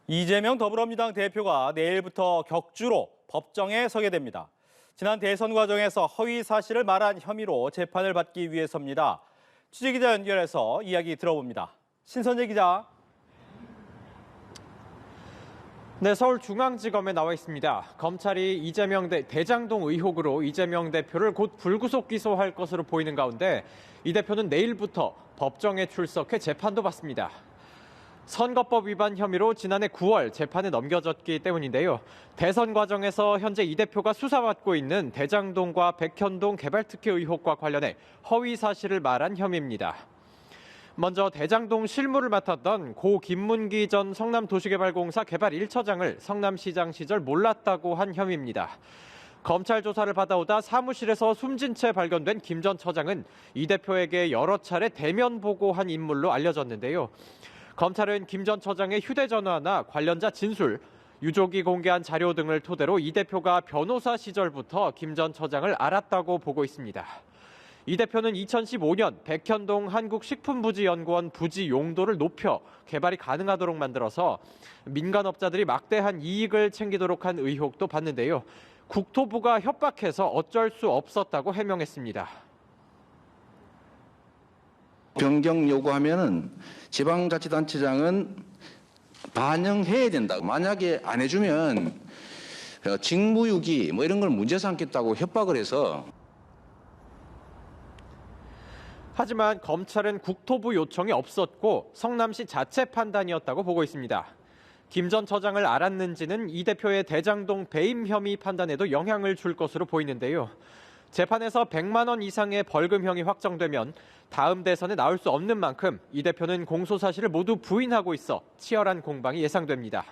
이재명 더불어민주당 대표가 내일부터 격주로 법정에 서게 됩니다. 지난 대선 과정에서 허위 사실을 말한 혐의로 재판을 받기 위해서입니다. 취재기자 연결해서 이야기 들어봅니다. 신선재 기자. 네, 서울중앙지검에 나와 있습니다. 검찰이 이재명 대장동 의혹으로 이재명 대표를 곧 불구속 기소할 것으로 보이는 가운데 이 대표는 내일부터 법정에 출석해 재판도 받습니다. 선거법 위반 혐의로 지난해 9월 재판에 넘겨졌기 때문인데요. 대선 과정에서 현재 이 대표가 수사받고 있는 대장동과 백현동 개발특혜 의혹과 관련해 허위 사실을 말한 혐의입니다. 먼저 대장동 실무를 맡았던 고 김문기 전 성남도시개발공사 개발 1처장을 성남시장 시절 몰랐다고 한 혐의입니다. 검찰 조사를 받아오다 사무실에서 숨진 채 발견된 김 전 처장은 이 대표에게 여러 차례 대면 보고한 인물로 알려졌는데요. 검찰은 김 전 처장의 휴대전화나 관련자 진술, 유족이 공개한 자료 등을 토대로 이 대표가 변호사 시절부터 김 전 처장을 알았다고 보고 있습니다. 이 대표는 2015년 백현동 한국식품부지연구원 부지 용도를 높여 개발이 가능하도록 만들어서 민간업자들이 막대한 이익을 챙기도록 한 의혹도 받는데요. 국토부가 협박해서 어쩔 수 없었다고 해명했습니다. 변경 요구하면은 지방자치단체장은 반영해야 된다. 만약에 안 해주면 직무유기 뭐 이런 걸 문제 삼겠다고 협박을 해서. 하지만 검찰은 국토부 요청이 없었고 성남시 자체 판단이었다고 보고 있습니다. 김 전 처장을 알았는지는 이 대표의 대장동 배임 혐의 판단에도 영향을 줄 것으로 보이는데요. 재판에서 100만 원 이상의 벌금형이 확정되면 다음 대선에 나올 수 없는 만큼 이 대표는 공소 사실을 모두 부인하고 있어 치열한 공방이 예상됩니다.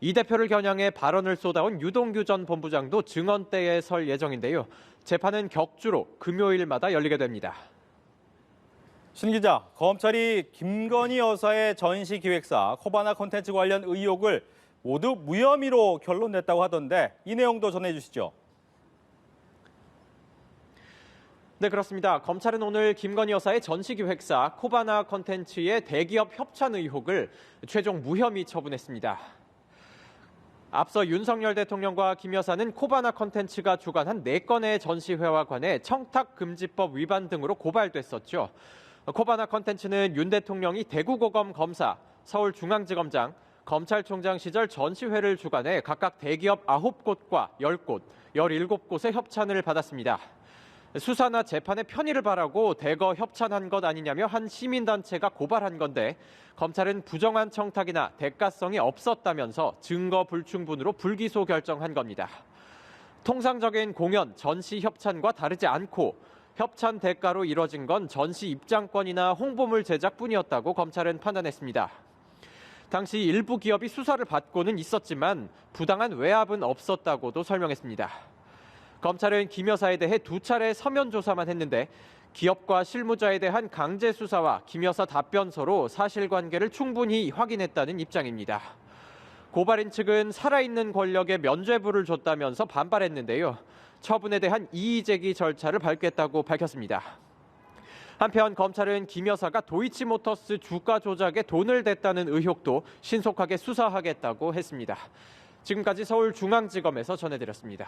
이 대표를 겨냥해 발언을 쏟아온 유동규 전 본부장도 증언대에 설 예정인데요. 재판은 격주로 금요일마다 열리게 됩니다. 신 기자, 검찰이 김건희 여사의 전시기획사 코바나 콘텐츠 관련 의혹을 모두 무혐의로 결론냈다고 하던데 이 내용도 전해주시죠. 네, 그렇습니다. 검찰은 오늘 김건희 여사의 전시기획사 코바나 콘텐츠의 대기업 협찬 의혹을 최종 무혐의 처분했습니다. 앞서 윤석열 대통령과 김 여사는 코바나 콘텐츠가 주관한 4건의 전시회와 관해 청탁금지법 위반 등으로 고발됐었죠. 코바나 콘텐츠는 윤 대통령이 대구고검 검사, 서울중앙지검장, 검찰총장 시절 전시회를 주관해 각각 대기업 9곳과 10곳, 17곳의 협찬을 받았습니다. 수사나 재판의 편의를 바라고 대거 협찬한 것 아니냐며 한 시민단체가 고발한 건데 검찰은 부정한 청탁이나 대가성이 없었다면서 증거 불충분으로 불기소 결정한 겁니다. 통상적인 공연, 전시 협찬과 다르지 않고 협찬 대가로 이뤄진 건 전시 입장권이나 홍보물 제작뿐이었다고 검찰은 판단했습니다. 당시 일부 기업이 수사를 받고는 있었지만 부당한 외압은 없었다고도 설명했습니다. 검찰은 김 여사에 대해 2차례 서면 조사만 했는데 기업과 실무자에 대한 강제 수사와 김 여사 답변서로 사실관계를 충분히 확인했다는 입장입니다. 고발인 측은 살아있는 권력에 면죄부를 줬다면서 반발했는데요. 처분에 대한 이의제기 절차를 밟겠다고 밝혔습니다. 한편 검찰은 김 여사가 도이치모터스 주가 조작에 돈을 댔다는 의혹도 신속하게 수사하겠다고 했습니다. 지금까지 서울중앙지검에서 전해드렸습니다.